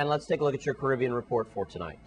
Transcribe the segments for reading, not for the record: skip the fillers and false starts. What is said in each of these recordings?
And let's take a look at your Caribbean report for tonight.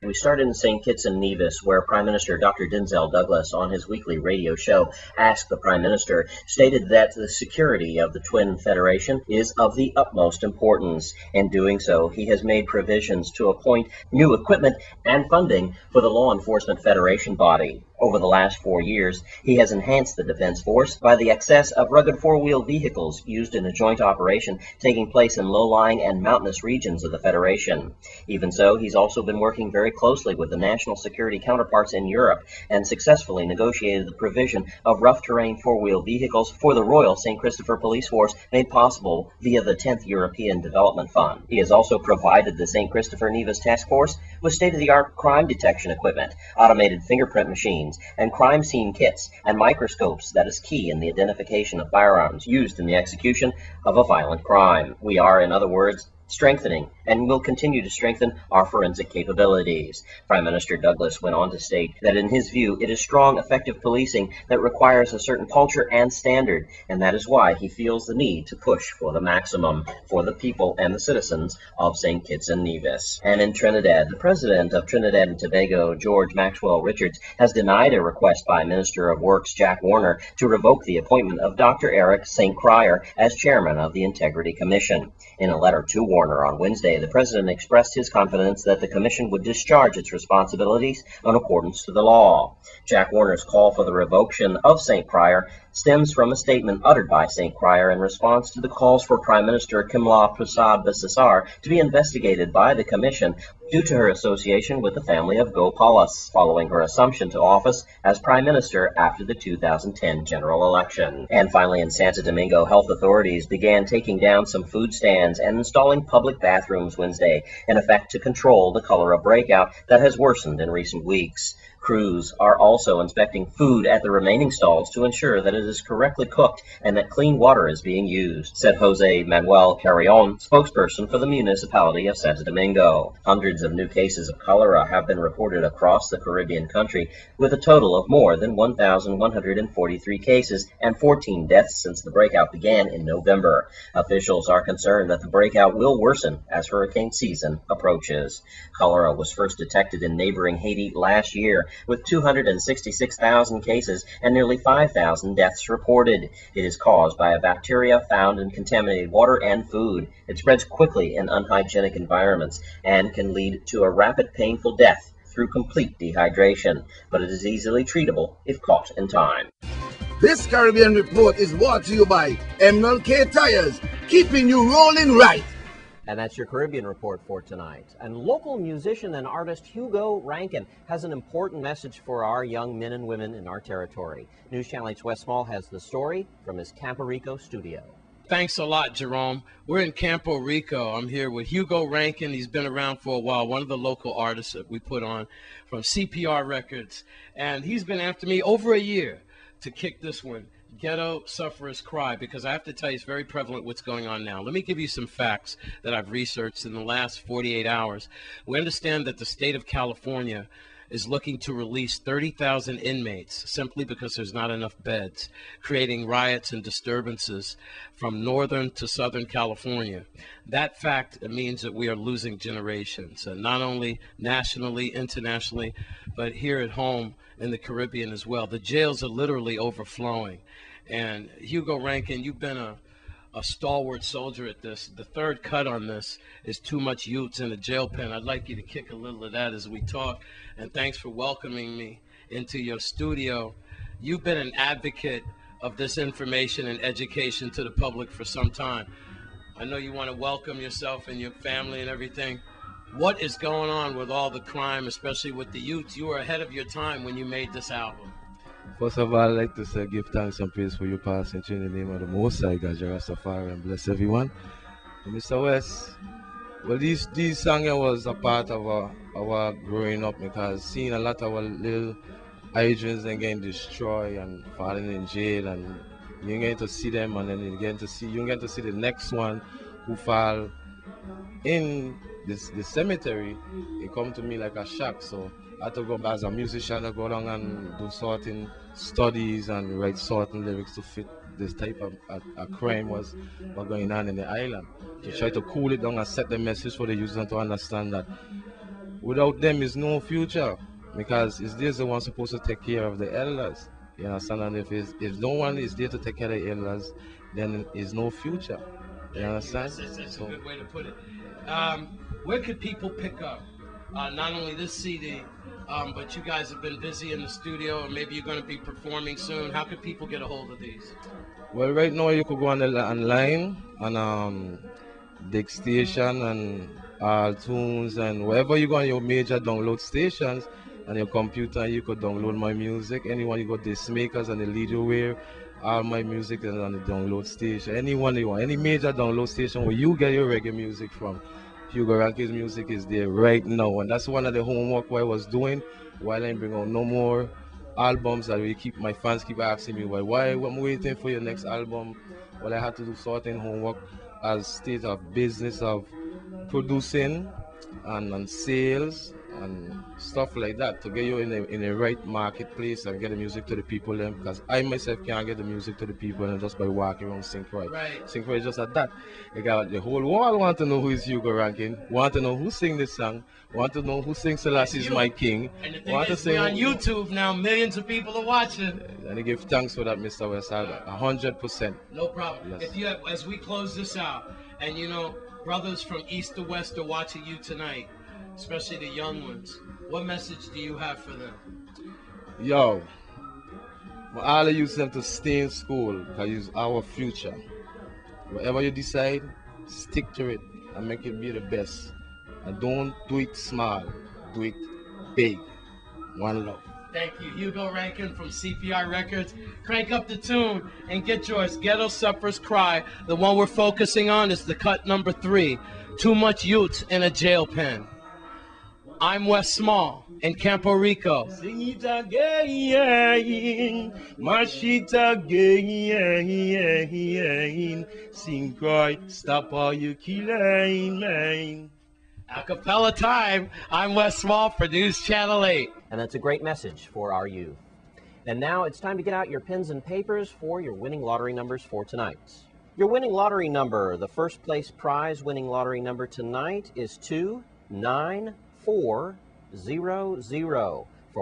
We started in St. Kitts and Nevis, where Prime Minister Dr. Denzel Douglas, on his weekly radio show, Ask the Prime Minister, stated that the security of the Twin Federation is of the utmost importance. In doing so, he has made provisions to appoint new equipment and funding for the Law Enforcement Federation body. Over the last 4 years, he has enhanced the Defense Force by the access of rugged four-wheel vehicles used in a joint operation taking place in low-lying and mountainous regions of the Federation. Even so, he's also been working very closely with the national security counterparts in Europe and successfully negotiated the provision of rough-terrain four-wheel vehicles for the Royal St. Christopher Police Force, made possible via the 10th European Development Fund. He has also provided the St. Christopher Nevis Task Force with state-of-the-art crime detection equipment, automated fingerprint machines, and crime scene kits and microscopes that is key in the identification of firearms used in the execution of a violent crime. We are, in other words, strengthening and will continue to strengthen our forensic capabilities. Prime Minister Douglas went on to state that in his view, it is strong, effective policing that requires a certain culture and standard, and that is why he feels the need to push for the maximum for the people and the citizens of St. Kitts and Nevis. And in Trinidad, the President of Trinidad and Tobago, George Maxwell Richards, has denied a request by Minister of Works Jack Warner to revoke the appointment of Dr. Eric St. Cryer as chairman of the Integrity Commission. In a letter to Warner on Wednesday, the President expressed his confidence that the Commission would discharge its responsibilities in accordance to the law. Jack Warner's call for the revocation of St. Cryer stems from a statement uttered by St. Cryer in response to the calls for Prime Minister Kimla Prasad-Bisesar to be investigated by the Commission due to her association with the family of Gopalas, following her assumption to office as Prime Minister after the 2010 general election. And finally, in Santo Domingo, health authorities began taking down some food stands and installing public bathrooms Wednesday, in effect to control the cholera breakout that has worsened in recent weeks. Crews are also inspecting food at the remaining stalls to ensure that it is correctly cooked and that clean water is being used, said Jose Manuel Carrion, spokesperson for the municipality of Santo Domingo. Hundreds of new cases of cholera have been reported across the Caribbean country, with a total of more than 1,143 cases and 14 deaths since the breakout began in November. Officials are concerned that the breakout will worsen as hurricane season approaches. Cholera was first detected in neighboring Haiti last year, with 266,000 cases and nearly 5,000 deaths reported. It is caused by a bacteria found in contaminated water and food. It spreads quickly in unhygienic environments and can lead to a rapid, painful death through complete dehydration, but it is easily treatable if caught in time. This Caribbean report is brought to you by MLK Tires, keeping you rolling right. And that's your Caribbean report for tonight. And local musician and artist Hugo Rankin has an important message for our young men and women in our territory. News Channel 8's Wes Small has the story from his Campo Rico studio. Thanks a lot, Jerome. We're in Campo Rico. I'm here with Hugo Rankin. He's been around for a while, one of the local artists that we put on from CPR Records. And he's been after me over a year to kick this one, Ghetto Sufferers Cry, because I have to tell you, it's very prevalent what's going on now. Let me give you some facts that I've researched in the last 48 hours. We understand that the state of California is looking to release 30,000 inmates simply because there's not enough beds, creating riots and disturbances from northern to southern California. That fact means that we are losing generations, not only nationally, internationally, but here at home in the Caribbean as well. The jails are literally overflowing. And Hugo Rankin, you've been a stalwart soldier at this. The third cut on this is too much youths in a jail pen. I'd like you to kick a little of that as we talk. And thanks for welcoming me into your studio. You've been an advocate of this information and education to the public for some time. I know you want to welcome yourself and your family and everything. What is going on with all the crime, especially with the youth? You were ahead of your time when you made this album. First of all, I'd like to say give thanks and praise for your passing in the name of the Most High God, Rastafari, and bless everyone. And Mr. West, well, these songs was a part of our growing up, because seeing a lot of our little agents and getting destroyed and falling in jail, and you're going to see them, and then you're going to see the next one who fall in this cemetery. It come to me like a shock. So I had to go as a musician, I go along and do certain studies and write certain lyrics to fit this type of a crime was going on in the island. To try to cool it down and set the message for the users to understand that without them is no future, because it's they're the ones supposed to take care of the elders. You understand? And if no one is there to take care of the elders, then is no future. You understand? That's a good way to put it. Where could people pick up not only this CD, but you guys have been busy in the studio, and maybe you're going to be performing soon. How could people get a hold of these? Well, right now you could go on the online on Dig Station and iTunes and wherever you go on your major download stations on your computer, you could download my music. Anyone you got the makers and the leader where all my music is on the download station. Anyone you want, any major download station where you get your reggae music from. Hugo Rankin's music is there right now, and that's one of the homework I was doing while I bring out no more albums that we keep. My fans keep asking me why I'm waiting for your next album. Well, I had to do certain homework as state of business of producing and sales and stuff like that to get you in a right marketplace and get the music to the people then, because I myself can't get the music to the people and just by walking around St. Croix. Right. St. Croix is just at that. You got the whole world want to know who is Hugo Rankin, want to know who sing this song, want to know who sings Selassie's My King. And the thing is, we're on YouTube now, millions of people are watching. And I give thanks for that, Mr. West, 100%. No problem. Yes. If you have, as we close this out, and you know, brothers from east to west are watching you tonight, especially the young ones, what message do you have for them? Yo, all of you them to stay in school because it's our future. Whatever you decide, stick to it and make it be the best. And don't do it small, do it big. One love. Thank you, Hugo Rankin from CPR Records. Crank up the tune and get yours. Ghetto Sufferers Cry. The one we're focusing on is the cut number 3. Too Much Youth in a Jail Pen. I'm Wes Small in Campo Rico. Sing it again, mash it again. Sing, cry, stop all you killing, man. Acapella time. I'm Wes Small for News Channel 8. And that's a great message for our youth. And now it's time to get out your pens and papers for your winning lottery numbers for tonight. Your winning lottery number, the first place prize winning lottery number tonight is 29400 for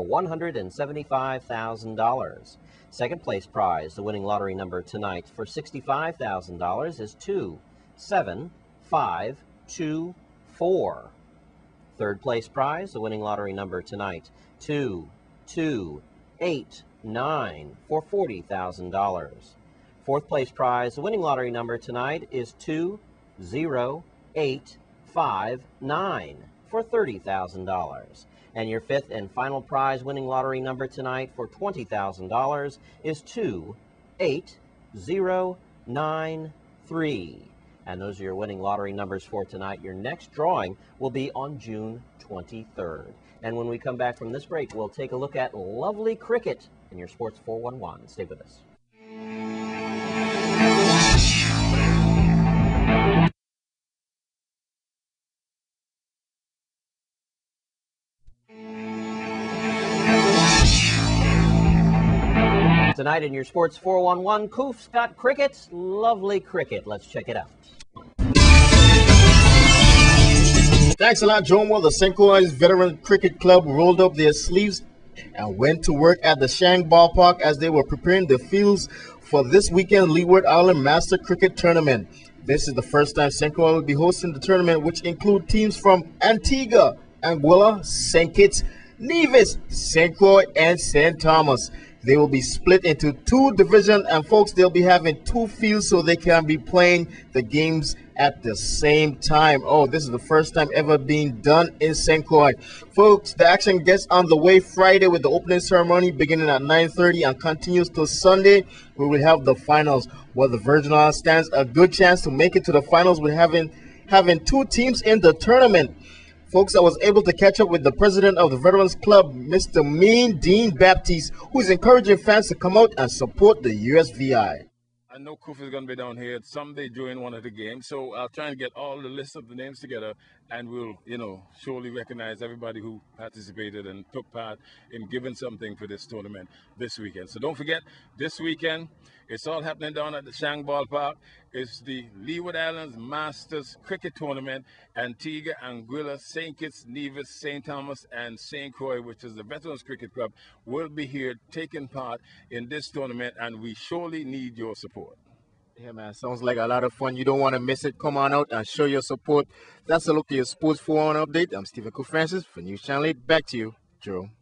$175,000. Second place prize, the winning lottery number tonight for $65,000 is 27524. Third place prize, the winning lottery number tonight, 2289 for $40,000. Fourth place prize, the winning lottery number tonight is 20859 for $30,000. And your fifth and final prize winning lottery number tonight for $20,000 is 28093. And those are your winning lottery numbers for tonight. Your next drawing will be on June 23rd. And when we come back from this break, we'll take a look at lovely cricket in your Sports 411. Stay with us. Tonight in your Sports 411, Koof's got cricket, lovely cricket. Let's check it out. Thanks a lot, John. Well, the St. Croix Veteran Cricket Club rolled up their sleeves and went to work at the Shank Ballpark as they were preparing the fields for this weekend Leeward Island Master Cricket Tournament. This is the first time St. Croix will be hosting the tournament, which include teams from Antigua, Anguilla, St. Kitts, Nevis, St. Croix, and St. Thomas. They will be split into 2 divisions, and folks, they'll be having 2 fields so they can be playing the games at the same time. Oh, this is the first time ever being done in St. Croix. Folks, the action gets on the way Friday with the opening ceremony beginning at 9:30 and continues till Sunday. We will have the finals, where the Virgin Islands stands a good chance to make it to the finals with having 2 teams in the tournament. Folks, I was able to catch up with the president of the Veterans Club, Mr. Mean Dean Baptiste, who is encouraging fans to come out and support the USVI. I know Koof is going to be down here someday during one of the games, so I'll try and get all the list of the names together and we'll, surely recognize everybody who participated and took part in giving something for this tournament this weekend. So don't forget, this weekend, it's all happening down at the Shang Ballpark. It's the Leeward Islands Masters Cricket Tournament. Antigua, Anguilla, St. Kitts, Nevis, St. Thomas, and St. Croix, which is the Veterans Cricket Club, will be here taking part in this tournament, and we surely need your support. Yeah, man, sounds like a lot of fun. You don't want to miss it. Come on out and show your support. That's a look at your Sports 4 update. I'm Stephen Francis for News Channel 8. Back to you, Jerome.